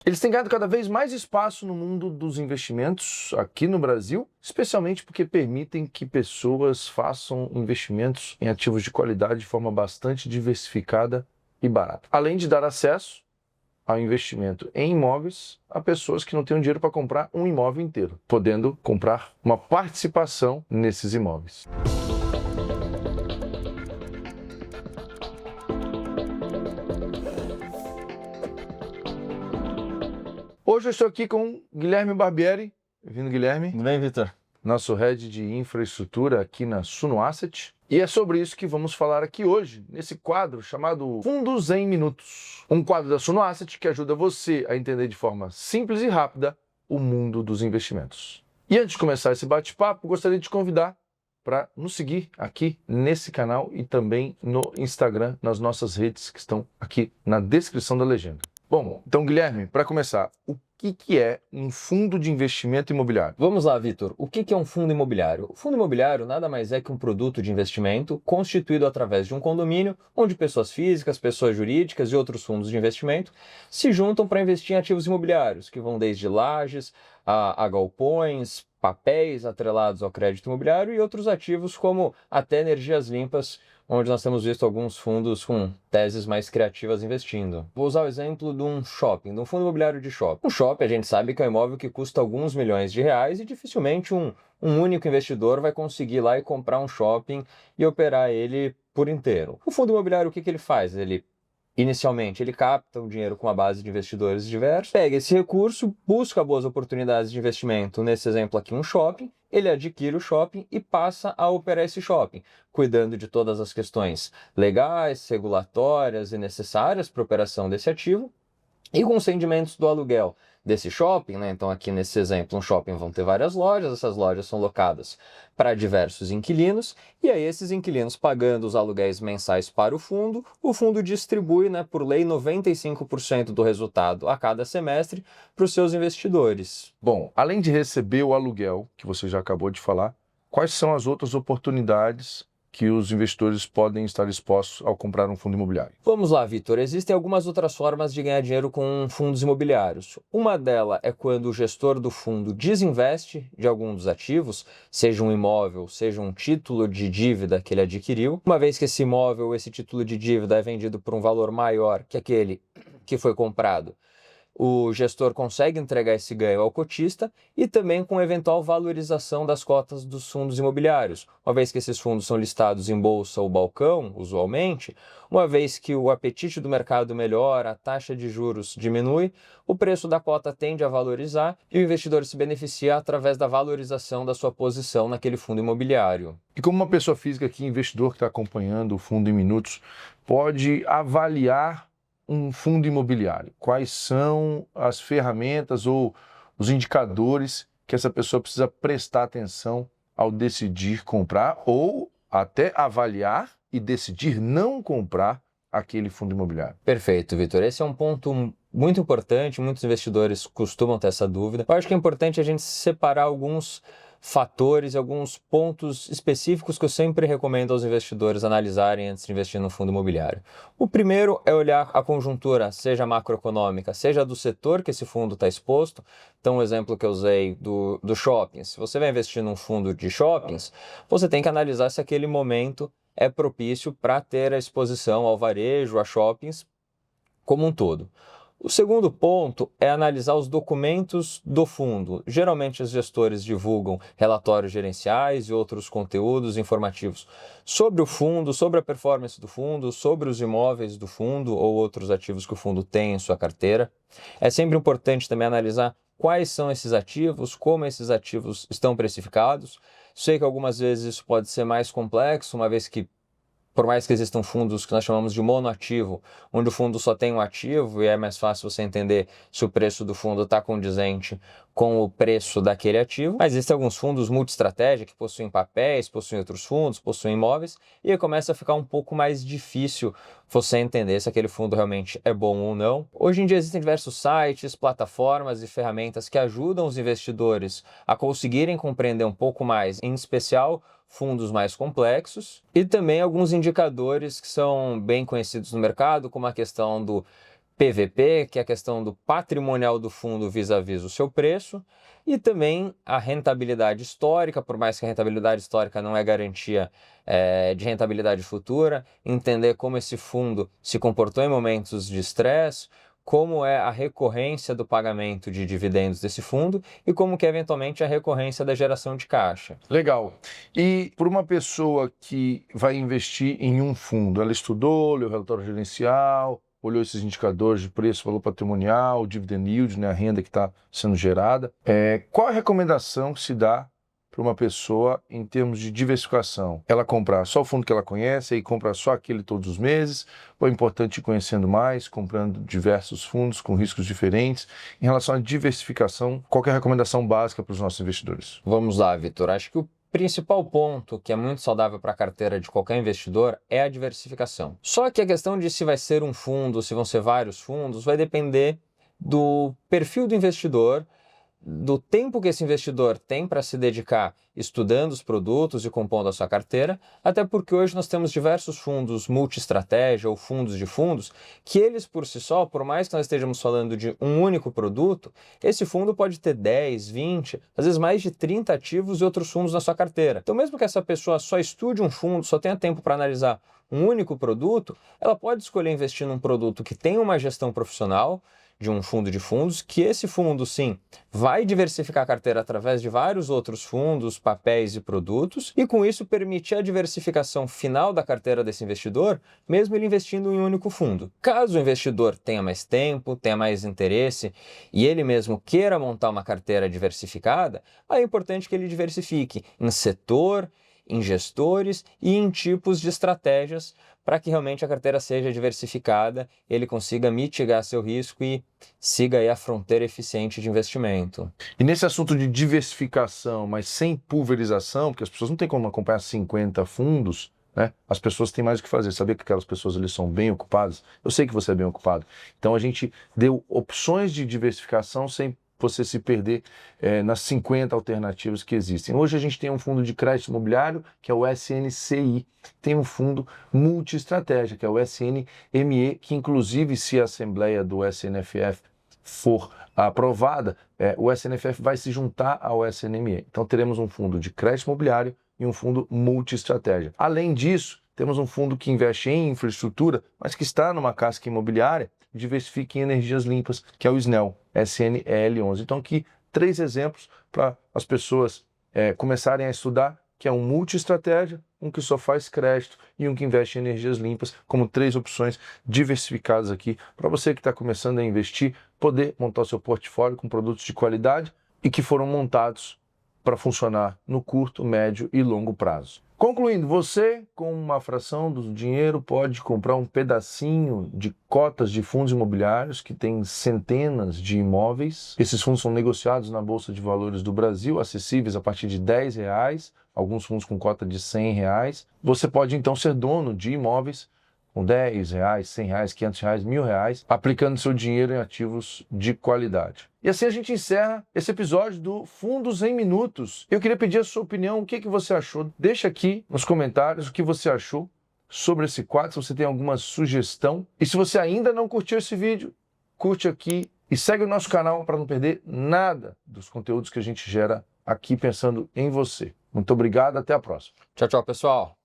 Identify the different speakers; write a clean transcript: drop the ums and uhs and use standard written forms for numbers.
Speaker 1: Eles têm ganhado cada vez mais espaço no mundo dos investimentos aqui no Brasil, especialmente porque permitem que pessoas façam investimentos em ativos de qualidade de forma bastante diversificada e barata. Além de dar acesso ao investimento em imóveis a pessoas que não têm dinheiro para comprar um imóvel inteiro, podendo comprar uma participação nesses imóveis. Hoje eu estou aqui com Guilherme Barbieri. Bem-vindo, Guilherme.
Speaker 2: Tudo bem, Vitor?
Speaker 1: Nosso head de infraestrutura aqui na Suno Asset. E é sobre isso que vamos falar aqui hoje, nesse quadro chamado Fundos em Minutos. Um quadro da Suno Asset que ajuda você a entender de forma simples e rápida o mundo dos investimentos. E antes de começar esse bate-papo, gostaria de te convidar para nos seguir aqui nesse canal e também no Instagram, nas nossas redes que estão aqui na descrição da legenda. Bom, então, Guilherme, para começar, o que é um fundo de investimento imobiliário?
Speaker 2: Vamos lá, Vitor. O que é um fundo imobiliário? O fundo imobiliário nada mais é que um produto de investimento constituído através de um condomínio, onde pessoas físicas, pessoas jurídicas e outros fundos de investimento se juntam para investir em ativos imobiliários, que vão desde lajes a galpões, papéis atrelados ao crédito imobiliário e outros ativos como até energias limpas, onde nós temos visto alguns fundos com teses mais criativas investindo. Vou usar o exemplo de um shopping, de um fundo imobiliário de shopping. Um shopping a gente sabe que é um imóvel que custa alguns milhões de reais e dificilmente um único investidor vai conseguir ir lá e comprar um shopping e operar ele por inteiro. O fundo imobiliário, o que ele faz? Inicialmente, ele capta o dinheiro com uma base de investidores diversos, pega esse recurso, busca boas oportunidades de investimento, nesse exemplo aqui um shopping, ele adquire o shopping e passa a operar esse shopping, cuidando de todas as questões legais, regulatórias e necessárias para a operação desse ativo, e com os rendimentos do aluguel desse shopping, né? Então aqui nesse exemplo, um shopping vão ter várias lojas, essas lojas são locadas para diversos inquilinos, e aí esses inquilinos pagando os aluguéis mensais para o fundo distribui, né, por lei, 95% do resultado a cada semestre para os seus investidores.
Speaker 1: Bom, além de receber o aluguel, que você já acabou de falar, quais são as outras oportunidades que os investidores podem estar expostos ao comprar um fundo imobiliário?
Speaker 2: Vamos lá, Vitor. Existem algumas outras formas de ganhar dinheiro com fundos imobiliários. Uma delas é quando o gestor do fundo desinveste de algum dos ativos, seja um imóvel, seja um título de dívida que ele adquiriu. Uma vez que esse imóvel, esse título de dívida é vendido por um valor maior que aquele que foi comprado, o gestor consegue entregar esse ganho ao cotista e também com eventual valorização das cotas dos fundos imobiliários. Uma vez que esses fundos são listados em bolsa ou balcão, usualmente, uma vez que o apetite do mercado melhora, a taxa de juros diminui, o preço da cota tende a valorizar e o investidor se beneficia através da valorização da sua posição naquele fundo imobiliário.
Speaker 1: E como uma pessoa física aqui, investidor que está acompanhando o Fundo em Minutos, pode avaliar um fundo imobiliário? Quais são as ferramentas ou os indicadores que essa pessoa precisa prestar atenção ao decidir comprar ou até avaliar e decidir não comprar aquele fundo imobiliário?
Speaker 2: Perfeito, Vitor. Esse é um ponto muito importante, muitos investidores costumam ter essa dúvida. Eu acho que é importante a gente separar alguns fatores, alguns pontos específicos que eu sempre recomendo aos investidores analisarem antes de investir no fundo imobiliário. O primeiro é olhar a conjuntura, seja macroeconômica, seja do setor que esse fundo está exposto. Então, o exemplo que eu usei do shopping. Se você vai investir num fundo de shoppings, você tem que analisar se aquele momento é propício para ter a exposição ao varejo, a shoppings como um todo. O segundo ponto é analisar os documentos do fundo. Geralmente os gestores divulgam relatórios gerenciais e outros conteúdos informativos sobre o fundo, sobre a performance do fundo, sobre os imóveis do fundo ou outros ativos que o fundo tem em sua carteira. É sempre importante também analisar quais são esses ativos, como esses ativos estão precificados. Sei que algumas vezes isso pode ser mais complexo, uma vez que por mais que existam fundos que nós chamamos de monoativo, onde o fundo só tem um ativo e é mais fácil você entender se o preço do fundo está condizente com o preço daquele ativo. Mas existem alguns fundos multi-estratégia que possuem papéis, possuem outros fundos, possuem imóveis, e aí começa a ficar um pouco mais difícil você entender se aquele fundo realmente é bom ou não. Hoje em dia existem diversos sites, plataformas e ferramentas que ajudam os investidores a conseguirem compreender um pouco mais, em especial fundos mais complexos, e também alguns indicadores que são bem conhecidos no mercado, como a questão do PVP, que é a questão do patrimonial do fundo vis-à-vis o seu preço, e também a rentabilidade histórica, por mais que a rentabilidade histórica não é garantia de rentabilidade futura, entender como esse fundo se comportou em momentos de estresse, como é a recorrência do pagamento de dividendos desse fundo e como que é eventualmente a recorrência da geração de caixa.
Speaker 1: Legal. E por uma pessoa que vai investir em um fundo, ela estudou, leu o relatório gerencial, olhou esses indicadores de preço, valor patrimonial, dividend yield, né, a renda que está sendo gerada. Qual a recomendação que se dá para uma pessoa em termos de diversificação? Ela comprar só o fundo que ela conhece e comprar só aquele todos os meses? Ou é importante ir conhecendo mais, comprando diversos fundos com riscos diferentes? Em relação à diversificação, qual que é a recomendação básica para os nossos investidores?
Speaker 2: Vamos lá, Vitor. Acho que o principal ponto que é muito saudável para a carteira de qualquer investidor é a diversificação. Só que a questão de se vai ser um fundo, se vão ser vários fundos, vai depender do perfil do investidor, do tempo que esse investidor tem para se dedicar estudando os produtos e compondo a sua carteira, até porque hoje nós temos diversos fundos multi-estratégia ou fundos de fundos, que eles por si só, por mais que nós estejamos falando de um único produto, esse fundo pode ter 10, 20, às vezes mais de 30 ativos e outros fundos na sua carteira. Então mesmo que essa pessoa só estude um fundo, só tenha tempo para analisar um único produto, ela pode escolher investir num produto que tem uma gestão profissional, de um fundo de fundos, que esse fundo, sim, vai diversificar a carteira através de vários outros fundos, papéis e produtos, e com isso permitir a diversificação final da carteira desse investidor, mesmo ele investindo em um único fundo. Caso o investidor tenha mais tempo, tenha mais interesse, e ele mesmo queira montar uma carteira diversificada, aí é importante que ele diversifique em setor, em gestores e em tipos de estratégias para que realmente a carteira seja diversificada, ele consiga mitigar seu risco e siga aí a fronteira eficiente de investimento.
Speaker 1: E nesse assunto de diversificação, mas sem pulverização, porque as pessoas não têm como acompanhar 50 fundos, né? As pessoas têm mais o que fazer. Sabia que aquelas pessoas ali são bem ocupadas? Eu sei que você é bem ocupado. Então a gente deu opções de diversificação sem você se perder nas 50 alternativas que existem. Hoje a gente tem um fundo de crédito imobiliário, que é o SNCI, tem um fundo multi-estratégia, que é o SNME, que inclusive se a assembleia do SNFF for aprovada, o SNFF vai se juntar ao SNME. Então teremos um fundo de crédito imobiliário e um fundo multi-estratégia. Além disso, temos um fundo que investe em infraestrutura, mas que está numa casca imobiliária, diversifica em energias limpas, que é o SNEL, SNEL11. Então aqui 3 exemplos para as pessoas começarem a estudar, que é um multi-estratégia, um que só faz crédito e um que investe em energias limpas, como 3 opções diversificadas aqui, para você que está começando a investir, poder montar o seu portfólio com produtos de qualidade e que foram montados para funcionar no curto, médio e longo prazo. Concluindo, você com uma fração do dinheiro pode comprar um pedacinho de cotas de fundos imobiliários que tem centenas de imóveis. Esses fundos são negociados na Bolsa de Valores do Brasil, acessíveis a partir de R$10, alguns fundos com cota de R$100. Você pode então ser dono de imóveis com R$10, R$100, R$500, R$1.000, aplicando seu dinheiro em ativos de qualidade. E assim a gente encerra esse episódio do Fundos em Minutos. Eu queria pedir a sua opinião, o que você achou? Deixa aqui nos comentários o que você achou sobre esse quadro, se você tem alguma sugestão. E se você ainda não curtiu esse vídeo, curte aqui e segue o nosso canal para não perder nada dos conteúdos que a gente gera aqui pensando em você. Muito obrigado, até a próxima.
Speaker 2: Tchau, tchau, pessoal.